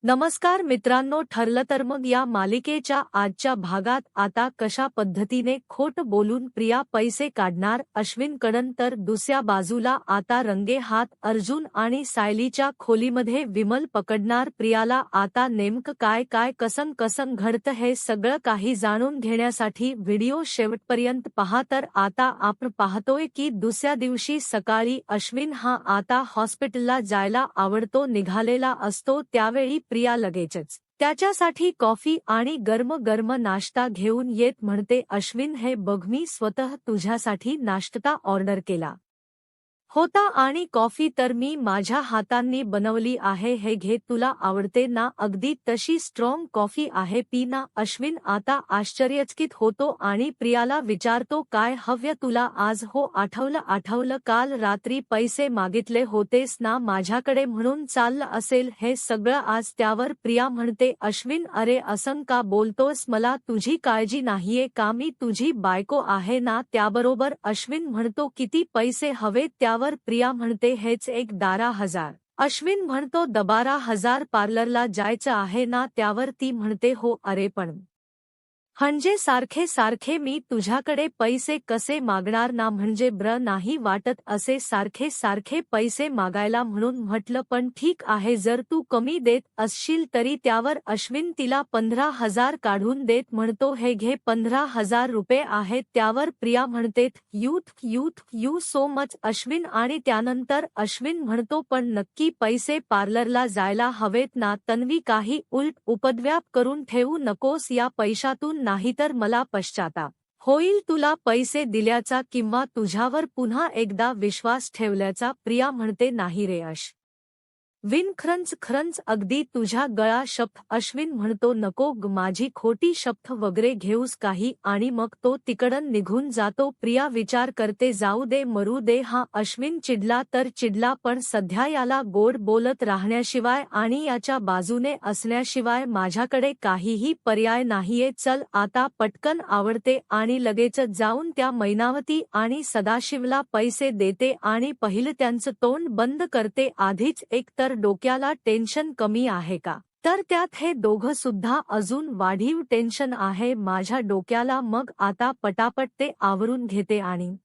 नमस्कार मित्रांनो, ठरलं तर मग या मालिकेच्या आजच्या भागात आता कशा पद्धतीने खोट बोलून प्रिया पैसे काढणार, अश्विनकडून तर दुसऱ्या बाजूला आता रंगेहात अर्जुन आणि सायलीच्या खोलीमध्ये विमल पकडणार प्रियाला. आता नेमकं काय काय कसं घडतं हे सगळं काही जाणून घेण्यासाठी व्हिडिओ शेवटपर्यंत पहा. तर आता आपण पाहतोय की दुसऱ्या दिवशी सकाळी अश्विन हा आता हॉस्पिटलला जायला आवडतो निघालेला असतो. त्यावेळी प्रिया लगेचच त्याच्यासाठी कॉफी आणि गरम नाश्ता घेऊन येत म्हणते, अश्विन हे बघ, मी स्वतः तुझ्यासाठी नाश्ता ऑर्डर केला होता आणि कॉफी तर मी माझ्या हातांनी बनवली आहे, हे घे, तुला आवडते ना? अगदी तशी स्ट्रॉंग कॉफी आहे, पी ना. अश्विन आता आश्चर्यचकित होतो आणि प्रियाला विचारतो, काय हव्य तुला आज? हो, आठवलं, काल रात्री पैसे मागितले होतेस ना माझ्याकडे, म्हणून चाललं असेल हे सगळं आज. त्यावर प्रिया म्हणते, अश्विन अरे असं का बोलतोस? मला तुझी काळजी नाहीये का? मी तुझी बायको आहे ना? त्याबरोबर अश्विन म्हणतो, किती पैसे हवे? त्यावर प्रिया म्हणते, हेच 11,000. अश्विन म्हणतो, 12,000 पार्लरला जायचं आहे ना? त्यावर ती म्हणते, हो. अरे पण म्हणजे सारखे मी तुझ्याकडे पैसे कसे मागणार ना? म्हणजे नाही वाटत असे सारखे पैसे मागायला, म्हणून म्हटलं पण ठीक आहे जर तू कमी देत असशील तरी. त्यावर अश्विन तिला 15,000 काढून देत म्हणतो, हे घे, 15,000 रुपये आहेत. त्यावर प्रिया म्हणते, यू सो मच अश्विन. आणि त्यानंतर अश्विन म्हणतो, पण नक्की पैसे पार्लरला जायला हवेत ना? तन्वी, काही उलट उपद्व्याप करून ठेवू नकोस या पैशातून, नाहीतर मला पश्चाताप होईल तुला पैसे दिल्याचा किंवा तुझ्यावर पुन्हा एकदा विश्वास ठेवल्याचा. प्रिया म्हणते, नाही रे विन, खरंच अगदी तुझ्या गळा शपथ. अश्विन म्हणतो, नको ग, माझी खोटी शपथ वगैरे घेऊस काही, आणि मग तो तिकडन निघून जातो. प्रिया विचार करते, जाऊ दे, मरू दे. हा अश्विन चिडला तर चिडला, पण सध्या याला गोड बोलत राहण्याशिवाय आणि याच्या बाजूने असण्याशिवाय माझ्याकडे काहीही पर्याय नाहीये. चल आता पटकन आवडते आणि लगेचच जाऊन त्या मैनावती आणि सदाशिवला पैसे देते आणि पहिलं त्यांचं तोंड बंद करते. आधीच एक तर डोक्याला टेन्शन कमी आहे का, तर त्यात हे दोघं सुद्धा अजून वाढीव टेन्शन आहे माझ्या डोक्याला. मग आता पटापट ते आवरून घेते आणि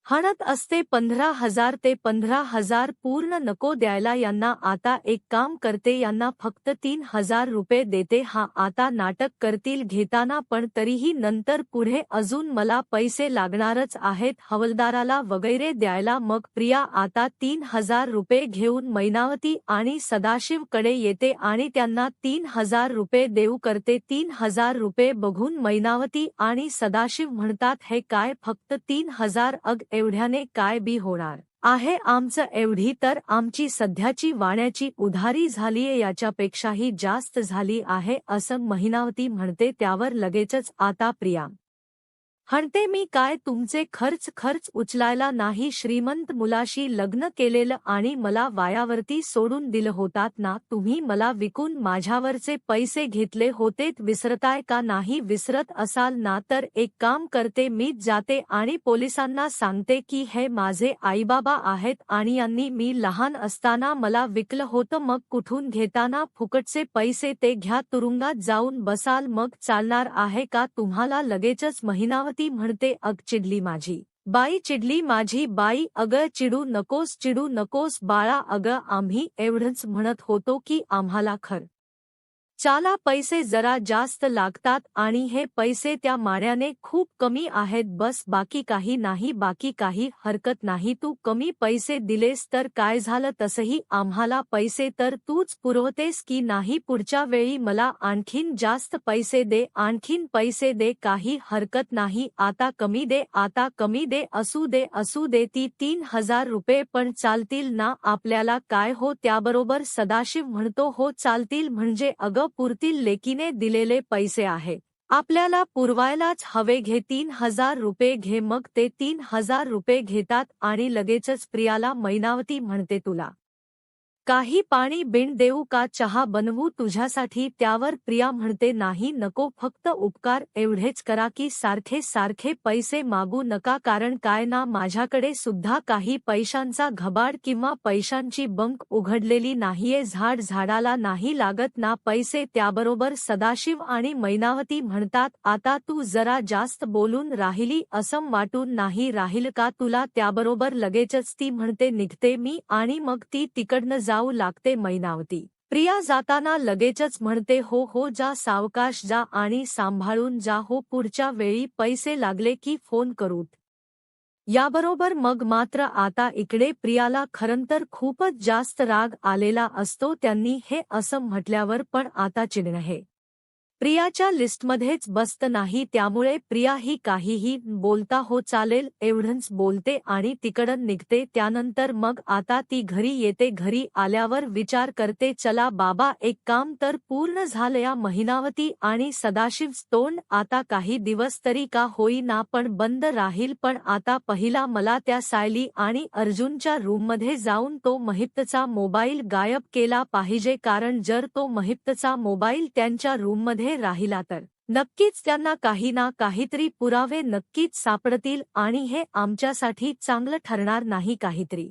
हणत असते 15,000. ते 15,000 पूर्ण नको द्यायला यांना. आता एक काम करते, यांना फक्त 3,000 रुपये देते. हा आता नाटक करतील घेताना, पण तरीही नंतर पुढे अजून मला पैसे लागणारच आहेत हवलदाराला वगैरे द्यायला. मग प्रिया आता 3,000 रुपये घेऊन मैनावती आणि सदाशिवकडे येते आणि त्यांना 3,000 रुपये देऊ करते. 3,000 रुपये बघून मैनावती आणि सदाशिव म्हणतात, हे काय, फक्त 3,000? एवढ्याने काय बी होणार आहे आमचं? एवढी तर आमची सध्याची वाण्याची उधारी झालीये, याच्यापेक्षाही जास्त झाली आहे असं मैनावती म्हणते. त्यावर लगेचच आता प्रिया म्हणते, मी काय तुमचे खर्च उचलायला नाही? श्रीमंत मुलाशी लग्न केलेलं आणि मला वायावरती सोडून दिलं होतात ना तुम्ही? मला विकून माझ्यावरचे पैसे घेतले होतेत, विसरताय का? नाही विसरत असाल ना तर एक काम करते, मीच जाते आणि पोलिसांना सांगते की हे माझे आईबाबा आहेत आणि यांनी मी लहान असताना मला विकलं होतं. मग कुठून घेताना फुकटचे पैसे ते घ्या, तुरुंगात जाऊन बसाल. मग चालणार आहे का तुम्हाला? लगेचच मैनावती म्हणते, अग चिडली माझी बाई, चिडली माझी बाई. अगं चिडू नकोस बाळा. अगं आम्ही एवढंच म्हणत होतो की आम्हाला चाला पैसे जरा जास्त लागतात आणि हे पैसे त्या माड्याने खूप कमी आहेत, बस, बाकी काही नाही. बाकी काही हरकत नाही, तू कमी पैसे दिलेस तर काय झालं? तसंही आम्हाला पैसे तर तूच पुरवतेस की नाही? पुढच्या वेळी मला आणखीन जास्त पैसे दे, आणखीन पैसे दे, काही हरकत नाही. आता कमी दे. असू दे. ती 3,000 रुपये पण चालतील ना आपल्याला? काय हो? त्याबरोबर सदाशिव म्हणतो, हो चालतील म्हणजे अगं पुरतील, लेकीने दिलेले पैसे आहे, आपल्याला पुरवायलाच हवे. घे 3,000 रुपये घे. मग ते 3,000 रुपये घेतात आणि लगेचच प्रियाला मैनावती म्हणते, तुला काही पाणी बिन देऊ का चहा बनवू तुझ्यासाठी त्यावर प्रिया म्हणते नाही नको फक्त उपकार एवढेच करा की सारखे सारखे पैसे मागू नका कारण काय ना माझ्याकडे सुद्धा काही पैशांचा घबाड किंवा पैशांची बंक उघडलेली नाहीये झाडाला नाही लागत ना पैसे त्याबरोबर सदाशिव आणि मैनावती म्हणतात आता तू जरा जास्त बोलून राहिली असं वाटून नाही राहील का तुला त्याबरोबर लगेचच ती म्हणते निघते मी आणि मग ती तिकडनं जाऊ लागते मैनावती प्रिया जाताना लगेचच म्हणते हो हो जा सावकाश जा आणि सांभाळून जा हो पुढच्या वेळी पैसे लागले की फोन करूत याबरोबर मग मात्र आता इकडे प्रियाला खरंतर खूपच जास्त राग आलेला असतो त्यांनी हे असं म्हटल्यावर पण आता चिडणं हे प्रियाच्या लिस्टमध्येच बसत नाही त्यामुळे प्रिया ही काहीही बोलता हो चालेल एवढंच बोलते आणि तिकडं निघते त्यानंतर मग आता ती घरी येते घरी आल्यावर विचार करते चला बाबा एक काम तर पूर्ण झालंया मैनावती आणि सदाशिव तोंड आता काही दिवस तरी का होईना पण बंद राहील पण आता पहिला मला त्या सायली आणि अर्जुनच्या रूममध्ये जाऊन तो महिप्तचा मोबाईल गायब केला पाहिजे कारण जर तो महिप्तचा मोबाईल त्यांच्या रूममध्ये राहिला तर नक्कीच त्यांना काही ना काहीतरी पुरावे नक्कीच सापडतील आणि हे आमच्यासाठी चांगलं ठरणार नाही काहीतरी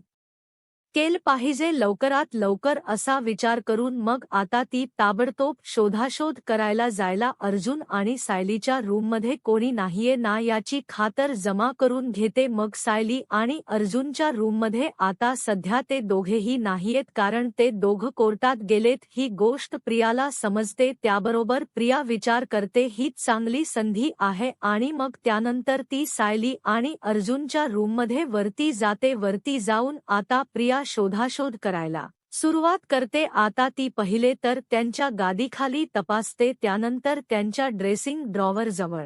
केलं पाहिजे लवकरात लवकर असा विचार करून मग आता ती ताबडतोब शोधाशोध करायला जायला अर्जुन आणि सायलीच्या रूममध्ये कोणी नाहीये ना याची खातर जमा करून घेते मग सायली आणि अर्जुनच्या रूममध्ये आता सध्या ते दोघेही नाहीयेत कारण ते दोघं कोर्टात गेलेत ही गोष्ट प्रियाला समजते त्याबरोबर प्रिया विचार करते ही चांगली संधी आहे आणि मग त्यानंतर ती सायली आणि अर्जुनच्या रूममध्ये वरती जाते वरती जाऊन आता प्रिया शोधाशोध करायला सुरुवात करते आता ती पहिले तर त्यांच्या गादीखाली तपासते त्यानंतर त्यांच्या ड्रेसिंग ड्रॉवर जवळ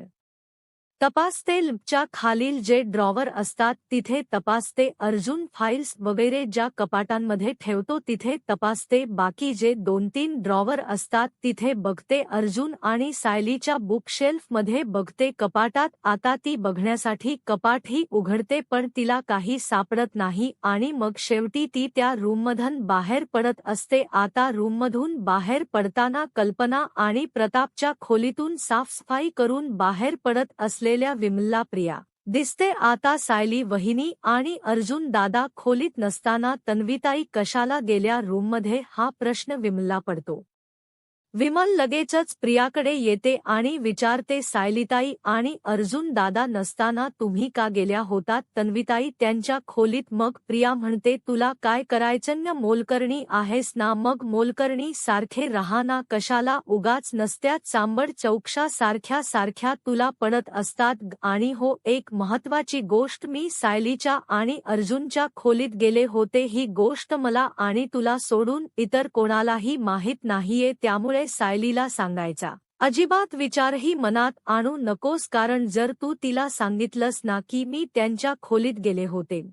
तपासते च्या खालील जे ड्रॉवर असतात तिथे तपासते अर्जुन फाइल्स वगैरे ज्या कपाटांमध्ये ठेवतो तिथे तपासते बाकी जे 2-3 ड्रॉवर असतात तिथे बघते अर्जुन आणि सायलीच्या बुकशेल्फमध्ये बघते कपाटात आता ती बघण्यासाठी कपाटही उघडते पण तिला काही सापडत नाही आणि मग शेवटी ती त्या रूममधून बाहेर पडत असते आता रूममधून बाहेर पडताना कल्पना आणि प्रतापच्या खोलीतून साफसफाई करून बाहेर पडत असलेल्या विमलला प्रिया दिसते आता सायली वहिनी आणि अर्जुन दादा खोलीत नसताना तन्वीताई कशाला गेल्या रूममध्ये हा प्रश्न विमलला पडतो विमल लगेचच प्रियाकडे येते आणि विचारते सायलीताई आणि अर्जुन दादा नसताना तुम्ही का गेल्या होतात तन्वीताई त्यांच्या खोलीत मग प्रिया म्हणते तुला काय करायचं मोलकरणी आहेस ना मग मोलकरणी सारखे रहा ना कशाला उगाच नसत्या चांबड चौकशा सारख्या तुला पडत असतात आणि हो एक महत्वाची गोष्ट मी सायलीच्या आणि अर्जुनच्या खोलीत गेले होते ही गोष्ट मला आणि तुला सोडून इतर कोणालाही माहीत नाहीये त्यामुळे सायलीला सांगायचा अजिबात विचारही मनात आणू नकोस कारण जर तू तिला सांगितलंस ना की मी त्यांच्या खोलीत गेले होते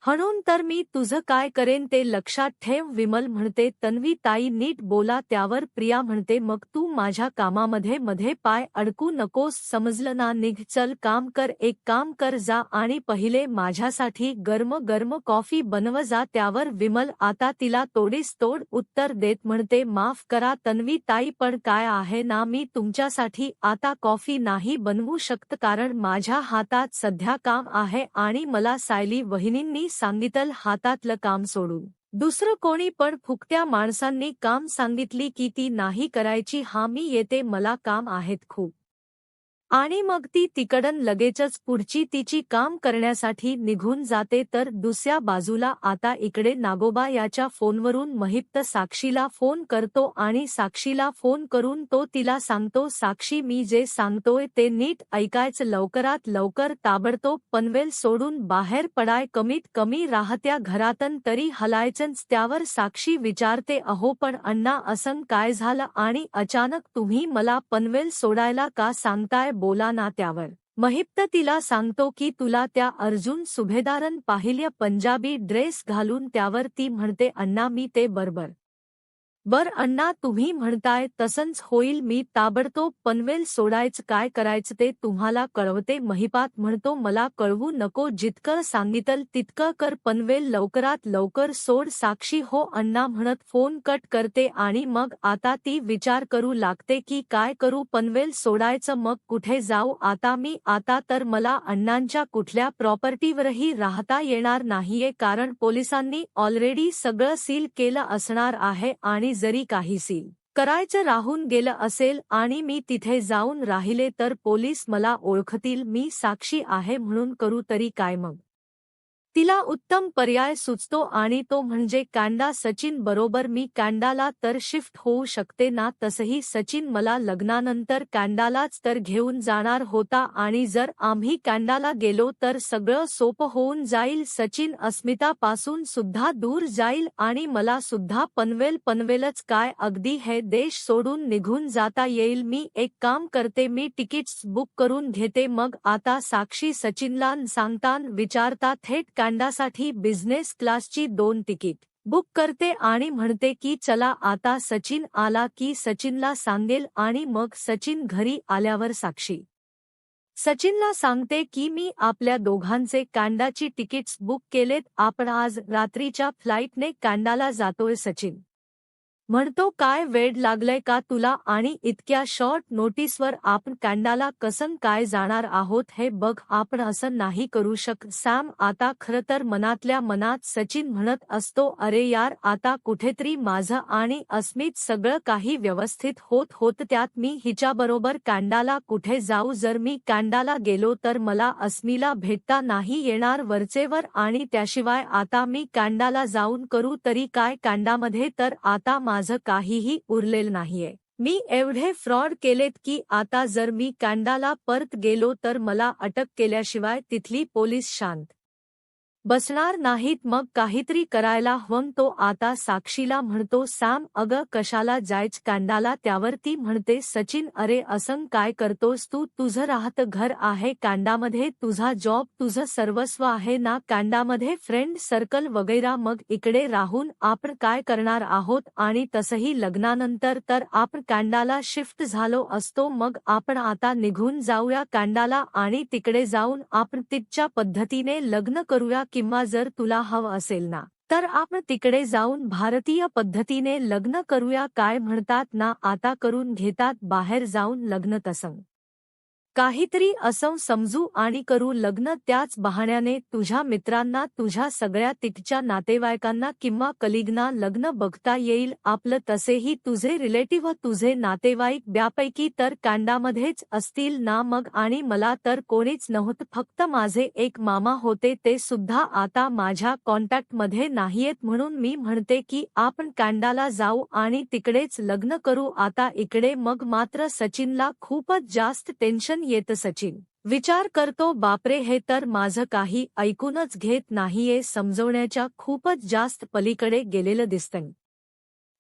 म्हणून तर मी तुझं काय करेन ते लक्षात ठेव विमल म्हणते तन्वी ताई नीट बोला त्यावर प्रिया म्हणते मग तू माझ्या कामामध्ये मध्ये पाय अडकू नकोस समजलं ना निघ चल काम कर एक काम कर जा आणि पहिले माझ्यासाठी गरम गरम कॉफी बनव जा त्यावर विमल आता तिला तोडीस तोड उत्तर देत म्हणते माफ करा तन्वी ताई पण काय आहे ना मी तुमच्यासाठी आता कॉफी नाही बनवू शकत कारण माझ्या हातात सध्या काम आहे आणि मला सायली वहिनींनी सांगितलं हातातलं काम सोडून दुसरं कोणी पण फुकट्या माणसांनी काम सांगितली की ती नाही करायची हा मी येते मला काम आहेत खूप आणि मग ती तिकडन लगेचच पुढची तिची काम करण्यासाठी निघून जाते तर दुसऱ्या बाजूला आता इकडे नागोबा याच्या फोनवरून महिप्त साक्षीला फोन करतो आणि साक्षीला फोन करून तो तिला सांगतो साक्षी मी जे सांगतोय ते नीट ऐकायचं लवकरात लवकर ताबडतोब पनवेल सोडून बाहेर पडाय कमीत कमी राहत्या घरातन तरी हलायचंच त्यावर साक्षी विचारते अहो पण अण्णा असं काय झालं आणि अचानक तुम्ही मला पनवेल सोडायला का सांगताय बोला ना त्यावर महिप्त तिला सांगतो की तुला त्या अर्जुन सुभेदारन पाहिल्या पंजाबी ड्रेस घालून त्यावर ती म्हणते अण्णा मी ते बरोबर बर अण्णा, तुम्ही म्हणताय तसंच होईल. मी ताबडतोब पनवेल सोडायचं. काय करायचं ते तुम्हाला कळवते. महिपात म्हणतो, मला कळवू नको. जितकं सांगितल तितकं कर. पनवेल लवकरात लवकर सोड. साक्षी, हो अण्णा म्हणत फोन कट करते आणि मग आता ती विचार करू लागते की काय करू. पनवेल सोडायचं, मग कुठे जाऊ आता मी. आता तर मला अण्णांच्या कुठल्या प्रॉपर्टीवरही राहता येणार नाहीये, कारण पोलिसांनी ऑलरेडी सगळं सील केलं असणार आहे. आणि जरी काही सील करायचं राहून गेलं असेल आणि मी तिथे जाऊन राहिले तर पोलीस मला ओळखतील. मी साक्षी आहे म्हणून करू तरी काय मग. तिला उत्तम पर्याय सुचतो आणि तो म्हणजे कॅनडा. सचिन बरोबर मी कॅनडाला तर शिफ्ट होऊ शकते ना. तसही सचिन मला लग्नानंतर कॅनडालाच तर घेऊन जाणार होता आणि जर आम्ही कॅनडाला गेलो तर सगळं सोपं होऊन जाईल. सचिन अस्मितापासून सुद्धा दूर जाईल आणि मला सुद्धा पनवेलच काय, अगदी हे देश सोडून निघून जाता येईल. मी एक काम करते, मी तिकीट्स बुक करून घेते. मग आता साक्षी सचिनला सांगता विचारता थेट कॅनडासाठी बिझनेस क्लासची 2 तिकीट बुक करते आणि म्हणते की चला. आता सचिन आला की सचिनला सांगेल आणि मग सचिन घरी आल्यावर साक्षी सचिनला सांगते की मी आपल्या दोघांचे कॅनडाची तिकीट्स बुक केलेत. आपण आज रात्रीच्या फ्लाईटने कॅनडाला जातोय. सचिन म्हणतो, काय वेड लागलंय का तुला आणि इतक्या शॉर्ट नोटीसवर आपण कॅनडाला कसं काय जाणार आहोत. हे बघ, आपण असं नाही करू शकत. सॅम आता खरं तर मनातल्या मनात सचिन म्हणत असतो, अरे यार, आता कुठेतरी माझं आणि अस्मित सगळं काही व्यवस्थित होत त्यात मी हिच्याबरोबर कॅनडाला कुठे जाऊ. जर मी कॅनडाला गेलो तर मला अस्मीला भेटता नाही येणार वरचेवर, आणि त्याशिवाय आता मी कॅनडाला जाऊन करू तरी काय. कॅनडामध्ये तर आता माझं काहीही उरलेलं नाहीये. मी एवढे फ्रॉड केलेत की आता जर मी कॅनडाला परत गेलो तर मला अटक केल्याशिवाय तिथली पोलीस शांत बसणार नाहीत. मग काहीतरी करायला हवं. तो आता साक्षीला म्हणतो, सॅम अगं कशाला जायचं कॅनडाला. त्यावर ती म्हणते, सचिन अरे असं काय करतोस तू. तुझं राहतं घर आहे कॅनडामध्ये, तुझा जॉब, तुझं सर्वस्व आहे ना कॅनडामध्ये, फ्रेंड सर्कल वगैरे. मग इकडे राहून आपण काय करणार आहोत. आणि तसंही लग्नानंतर तर आपण कॅनडाला शिफ्ट झालो असतो. मग आपण आता निघून जाऊया कॅनडाला आणि तिकडे जाऊन आपण तिच्या पद्धतीने लग्न करूया. किंवा जर तुला हवं असेल ना तर आपण तिकडे जाऊन भारतीय पद्धतीने लग्न करूया. काय म्हणतात ना, आता करून घेतात बाहेर जाऊन लग्न. तसं काहीतरी असं समजू आणि करू लग्न. त्याच बहाण्याने तुझ्या मित्रांना, तुझ्या सगळ्या तिथच्या नातेवाईकांना किंवा कलिगना लग्न बघता येईल आपलं. तसेही तुझे रिलेटिव्ह, तुझे नातेवाईक ब्यापैकी तर कॅनडामध्येच असतील ना. मग आणि मला तर कोणीच नव्हतं, फक्त माझे एक मामा होते, ते सुद्धा आता माझ्या कॉन्टॅक्टमध्ये नाहीयेत. म्हणून मी म्हणते की आपण कॅनडाला जाऊ आणि तिकडेच लग्न करू. आता इकडे मग मात्र सचिनला खूपच जास्त टेन्शन येतं. सचिन विचार करतो, बापरे, हे तर माझं काही ऐकूनच घेत नाहीये. समजवण्याच्या खूपच जास्त पलीकडे गेलेलं दिसतंय.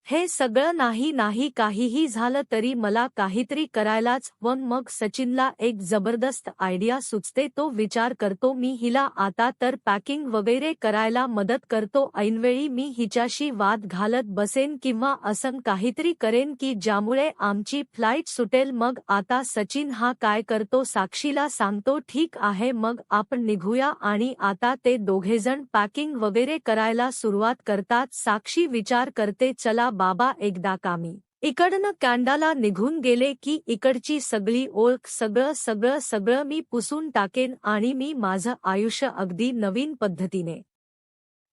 हे सगळं नाही काहीही झालं तरी मला काहीतरी करायलाच हवं. मग सचिनला एक जबरदस्त आयडिया सुचते. तो विचार करतो, मी हिला आता तर पॅकिंग वगैरे करायला मदत करतो. ऐनवेळी मी हिच्याशी वाद घालत बसेन किंवा असं काहीतरी करेन की ज्यामुळे आमची फ्लाईट सुटेल. मग आता सचिन हा काय करतो, साक्षीला सांगतो, ठीक आहे मग आपण निघूया. आणि आता ते दोघेजण पॅकिंग वगैरे करायला सुरुवात करतात. साक्षी विचार करते, चला बाबा, एकदा का मी इकडनं कॅनडाला निघून गेले की इकडची सगळी ओळख, सगळं मी पुसून टाकेन आणि मी माझं आयुष्य अगदी नवीन पद्धतीने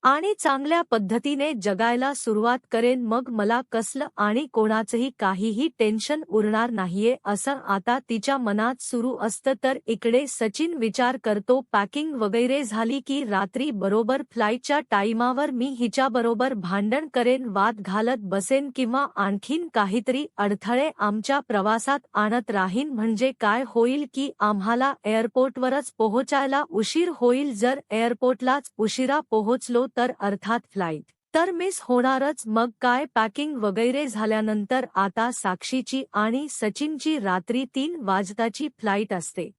आणि चांगल्या पद्धतीने जगायला सुरुवात करेन. मग मला कसलं आणि कोणाचंही काहीही टेन्शन उरणार नाहीये, असं आता तिच्या मनात सुरू असतं. तर इकडे सचिन विचार करतो, पॅकिंग वगैरे झाली की रात्री बरोबर फ्लाईटच्या टाईमावर मी हिच्याबरोबर भांडण करेन, वाद घालत बसेन किंवा आणखीन काहीतरी अडथळे आमच्या प्रवासात आणत राहीन. म्हणजे काय होईल की आम्हाला एअरपोर्टवरच पोहोचायला उशीर होईल. जर एअरपोर्टलाच उशिरा पोहोचलो तर अर्थात फ्लाईट तर मिस होणारच. मग काय, पॅकिंग वगैरे झाल्यानंतर आता साक्षीची आणि सचिनची रात्री 3 वाजताची फ्लाईट असते.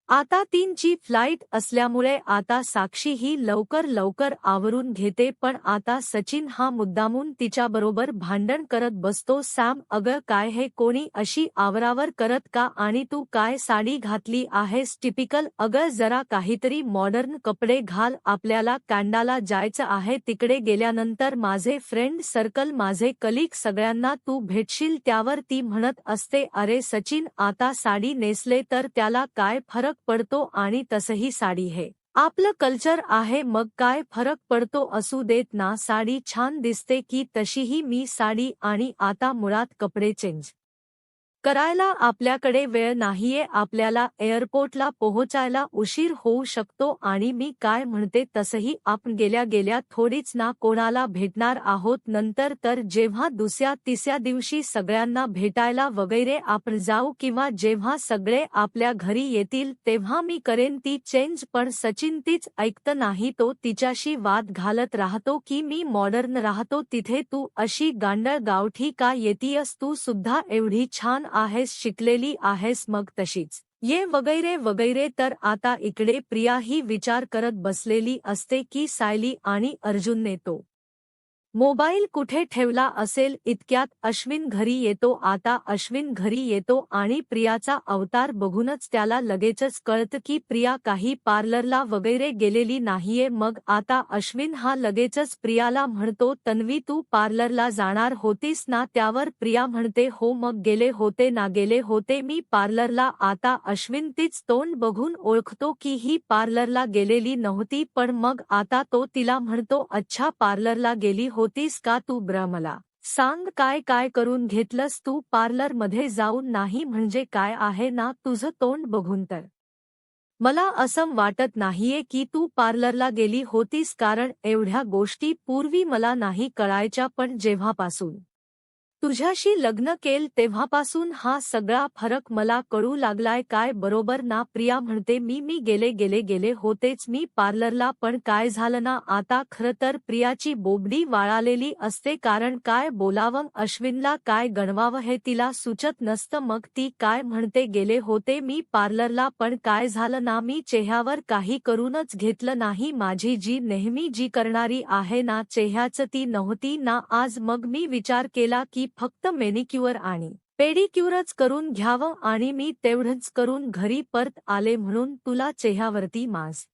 आता 3ची फ्लाईट असल्यामुळे आता साक्षी ही लवकर आवरून घेते, पण आता सचिन हा मुद्दामून तिच्याबरोबर भांडण करत बसतो. सॅम, अगं काय हे कोणी अशी आवरावर करत का, आणि तू काय साडी घातली आहेस? टिपिकल. अगं जरा काहीतरी मॉडर्न कपडे घाल, आपल्याला कॅनडाला जायचं आहे. तिकडे गेल्यानंतर माझे फ्रेंड सर्कल, माझे कलीग सगळ्यांना तू भेटशील. त्यावर ती म्हणत असते, अरे सचिन, आता साडी नेसले तर त्याला काय फरक पडतो, आणि तसही साडी हे आपलं कल्चर आहे, मग काय फरक पडतो, असू देत ना. साडी छान दिसते की तशीही मी साडी, आणि आता मुळात कपडे चेंज करायला आपल्याकडे वेळ नाहीये, आपल्याला एअरपोर्टला पोहोचायला उशीर होऊ शकतो. आणि मी काय म्हणते, तसही आपण गेल्या गेल्या थोडीच ना कोणाला भेटणार आहोत. नंतर तर जेव्हा दुसऱ्या तिसऱ्या दिवशी सगळ्यांना भेटायला वगैरे आपण जाऊ, किंवा जेव्हा सगळे आपल्या घरी येतील तेव्हा मी करेन ती चेंज. पण सचिन तीच ऐकत नाही, तो तिच्याशी वाद घालत राहतो की मी मॉडर्न राहतो तिथे तू अशी गांडळ गावठी का येतीयस, तू सुद्धा एवढी छान आहेस, शिकलेली आहेस, मग तशीच ये वगैरे. तर आता इकडे प्रिया ही विचार करत बसलेली असते की सायली आणि अर्जुनने तो मोबाईल कुठे ठेवला असेल. इतक्यात अश्विन घरी येतो. आता अश्विन घरी येतो आणि प्रियाचा अवतार बघूनच त्याला लगेचच कळतं की प्रिया काही पार्लरला वगैरे गेलेली नाहीये. मग आता अश्विन हा लगेचच प्रियाला म्हणतो, तन्वी तू पार्लरला जाणार होतीस ना? त्यावर प्रिया म्हणते, हो मग गेले होते ना, गेले होते मी पार्लरला. आता अश्विन तीच तोंड बघून ओळखतो की ही पार्लरला गेलेली नव्हती, पण मग आता तो तिला म्हणतो, अच्छा पार्लरला गेली होतीस का तू? मला सांग, काय काय करून घेतलंस तू पार्लर मध्ये जाऊन? नाही म्हणजे काय आहे ना तुझं तोंड बघून तर मला असं वाटत नाहीये की तू पार्लरला गेली होतीस, कारण एवढ्या गोष्टी पूर्वी मला नाही कळायच्या, पण जेव्हापासून तुझ्याशी लग्न केल तेव्हापासून हा सगळा फरक मला कळू लागलाय. काय बरोबर ना? प्रिया म्हणते, मी गेले होतेच मी पार्लरला, पण काय झालं ना आता. खरं तर प्रियाची बोबडी वाळालेली असते, कारण काय बोलावं, अश्विनला काय गणवावं हे तिला सुचत नसतं. मग ती काय म्हणते, गेले होते मी पार्लरला, पण काय झालं ना, मी चेहऱ्यावर काही करूनच घेतलं नाही. माझी जी नेहमी जी करणारी आहे ना चेहऱ्याचं, ती नव्हती ना आज. मग मी विचार केला की फक्त मेनिक्युअर आणि पेडिक्युअरच करून घ्यावं, आणि मी तेवढंच करून घरी परत आले, म्हणून तुला चेहऱ्यावरती माज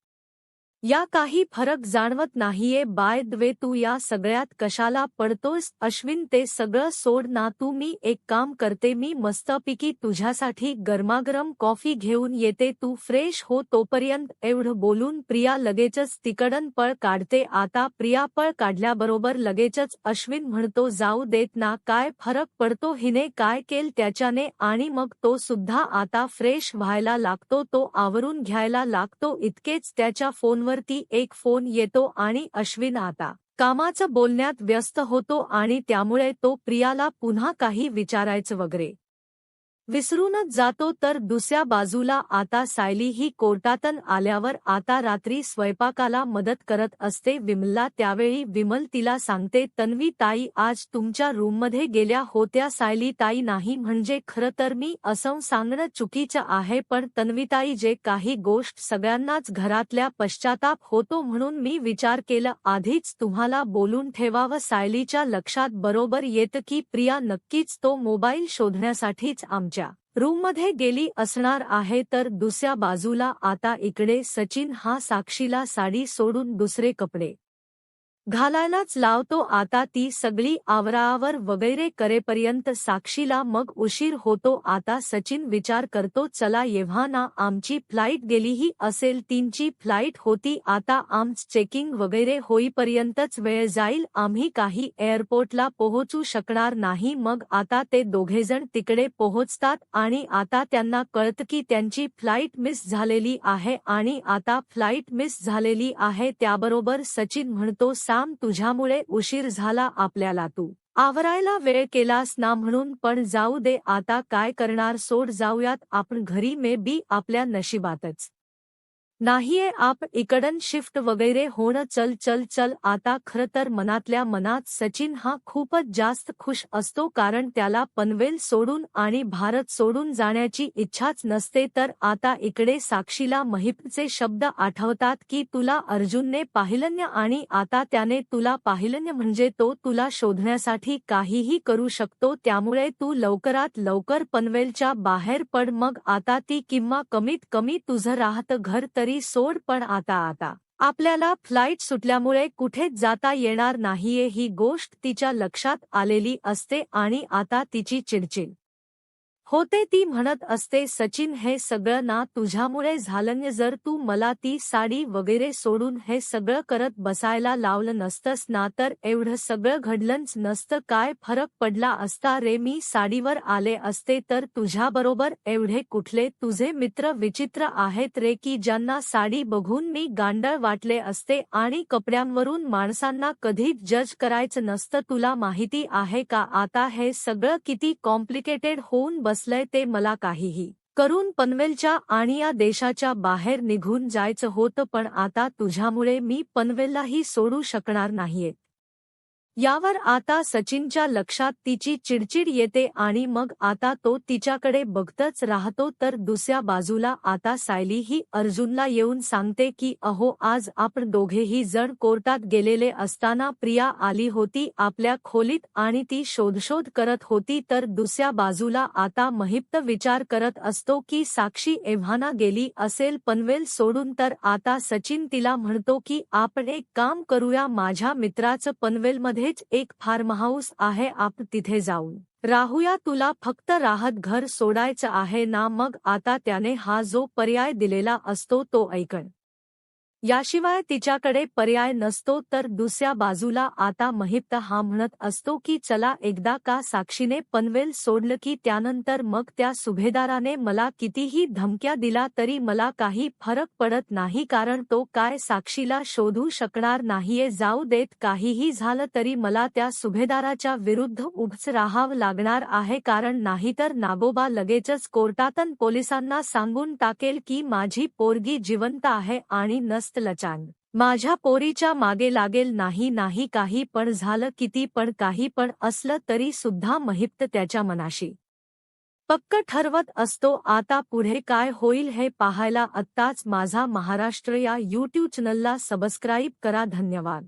या काही फरक जाणवत नाहीये. बाय द वे तू या सगळ्यात कशाला पडतोस? अश्विन, ते सगळं सोड ना तू. मी एक काम करते, मी मस्तपैकी तुझ्यासाठी गरमागरम कॉफी घेऊन येते, तू फ्रेश हो तोपर्यंत. एवढं बोलून प्रिया लगेचच तिकडन पळ काढते. आता प्रिया पळ काढल्याबरोबर लगेचच अश्विन म्हणतो, जाऊ देत ना, काय फरक पडतो, हिने काय केल त्याच्याने. आणि मग तो सुद्धा आता फ्रेश व्हायला लागतो, तो आवरून घ्यायला लागतो. इतकेच त्याच्या फोनवरती एक फोन येतो, आणि अश्विन आता कामाचं बोलण्यात व्यस्त होतो, आणि त्यामुळे तो प्रियाला पुन्हा काही विचारायचं वगैरे विसरूनच जातो. तर दुसऱ्या बाजूला आता सायली ही कोर्टातून आल्यावर आता रात्री स्वयंपाकाला मदत करत असते विमलला. त्यावेळी विमल तिला सांगते, तन्वी ताई आज तुमच्या रूममध्ये गेल्या होत्या. सायली ताई, नाही म्हणजे खरं तर मी असं सांगणं चुकीचं आहे, पण तन्वीताई जे काही गोष्ट सगळ्यांनाच घरातल्या पश्चाताप होतो, म्हणून मी विचार केलं आधीच तुम्हाला बोलून ठेवावं. सायलीच्या लक्षात बरोबर येतं की प्रिया नक्कीच तो मोबाईल शोधण्यासाठीच आमच्या रूममध्ये गेली असणार आहे. तर दुसऱ्या बाजूला आता इकडे सचिन हा साक्षीला साडी सोडून दुसरे कपडे घालायलाच लावतो. आता ती सगळी आवराआवर वगैरे करेपर्यंत साक्षीला मग उशीर होतो. आता सचिन विचार करतो, चला येव्हा ना आमची फ्लाईट गेलीही असेल, 3ची फ्लाईट होती, आता आमचं चेकिंग वगैरे होईपर्यंतच वेळ जाईल, आम्ही काही एअरपोर्टला पोहोचू शकणार नाही. मग आता ते दोघेजण तिकडे पोहोचतात, आणि आता त्यांना कळतं की त्यांची फ्लाईट मिस झालेली आहे, आणि आता फ्लाईट मिस झालेली आहे त्याबरोबर सचिन म्हणतो, सॅम तुझ्यामुळे उशीर झाला आपल्याला, तू आवरायला वेळ केलास ना म्हणून. पण जाऊ दे, आता काय करणार, सोड, जाऊयात आपण घरी, मे बी आपल्या नशिबातच नाहीये आप इकडन शिफ्ट वगैरे होणं चल चल चल आता खरं तर मनातल्या मनात सचिन हा खूपच जास्त खुश असतो कारण त्याला पनवेल सोडून आणि भारत सोडून जाण्याची इच्छाच नसते तर आता इकडे साक्षीला महिपचे शब्द आठवतात की तुला अर्जुनने पाहिलंय आणि आता त्याने तुला पाहिलंय म्हणजे तो तुला शोधण्यासाठी काहीही करू शकतो त्यामुळे तू लवकरात लवकर पनवेलच्या बाहेर पड मग आता ती किंवा कमीत कमी तुझं राहतं घर तरी सोड पण आता आपल्याला फ्लाईट सुटल्यामुळे कुठेच जाता येणार नाहीये ही गोष्ट तिच्या लक्षात आलेली असते आणि आता तिची चिडचिड होते ती म्हणत असते सचिन हे सगळं ना तुझ्यामुळे झालं जर तू मला ती साडी वगैरे सोडून हे सगळं करत बसायला लावलं नसतंस ना तर एवढं सगळं घडलंच नसतं काय फरक पडला असता रे मी साडीवर आले असते तर तुझ्याबरोबर एवढे कुठले तुझे मित्र विचित्र आहेत रे की ज्यांना साडी बघून मी गांडळ वाटले असते आणि कपड्यांवरून माणसांना कधीच जज करायचं नसतं तुला माहिती आहे का आता हे सगळं किती कॉम्प्लिकेटेड होऊन बसलंय ते मला काहीही करून पनवेलच्या आणि या देशाच्या बाहेर निघून जायचं होतं पण आता तुझ्यामुळे मी पनवेललाही सोडू शकणार नाहीये यावर आता सचिनच्या लक्षात तिची चिडचिड येते आणि मग आता तो तिच्याकडे बघतच राहतो तर दुसऱ्या बाजूला आता सायली ही अर्जुनला येऊन सांगते की अहो आज आपण दोघेही जण कोर्टात गेलेले असताना प्रिया आली होती आपल्या खोलीत आणि ती शोधशोध करत होती तर दुसऱ्या बाजूला आता महिप्त विचार करत असतो की साक्षी एव्हाना गेली असेल पनवेल सोडून तर आता सचिन तिला म्हणतो की आपण एक काम करूया माझ्या मित्राचं पनवेलमध्ये एक फार्म हाऊस आहे आपण तिथे जाऊन राहूया तुला फक्त राहत घर सोडायचं आहे ना मग आता त्याने हा जो पर्याय दिलेला असतो तो ऐकण याशिवाय तिच्याकडे पर्याय नसतो तर दुसऱ्या बाजूला आता महिप्त हा म्हणत असतो की चला एकदा का साक्षीने पनवेल सोडलं की त्यानंतर मग त्या सुभेदाराने मला कितीही धमक्या दिला तरी मला काही फरक पडत नाही कारण तो काय साक्षीला शोधू शकणार नाहीये जाऊ देत काहीही झालं तरी मला त्या सुभेदाराच्या विरुद्ध उभंच राहावं लागणार आहे कारण नाहीतर नागोबा लगेचच कोर्टातन पोलिसांना सांगून टाकेल की माझी पोरगी जिवंत आहे आणि लचान माझ्या पोरीच्या मागे लागेल नाही काही पण झालं किती पण काही पण असलं तरी सुद्धा महिप्त त्याच्या मनाशी पक्क ठरवत असतो आता पुढे काय होईल हे पाहायला आत्ताच माझा महाराष्ट्र या यूट्यूब चॅनलला सबस्क्राईब करा धन्यवाद.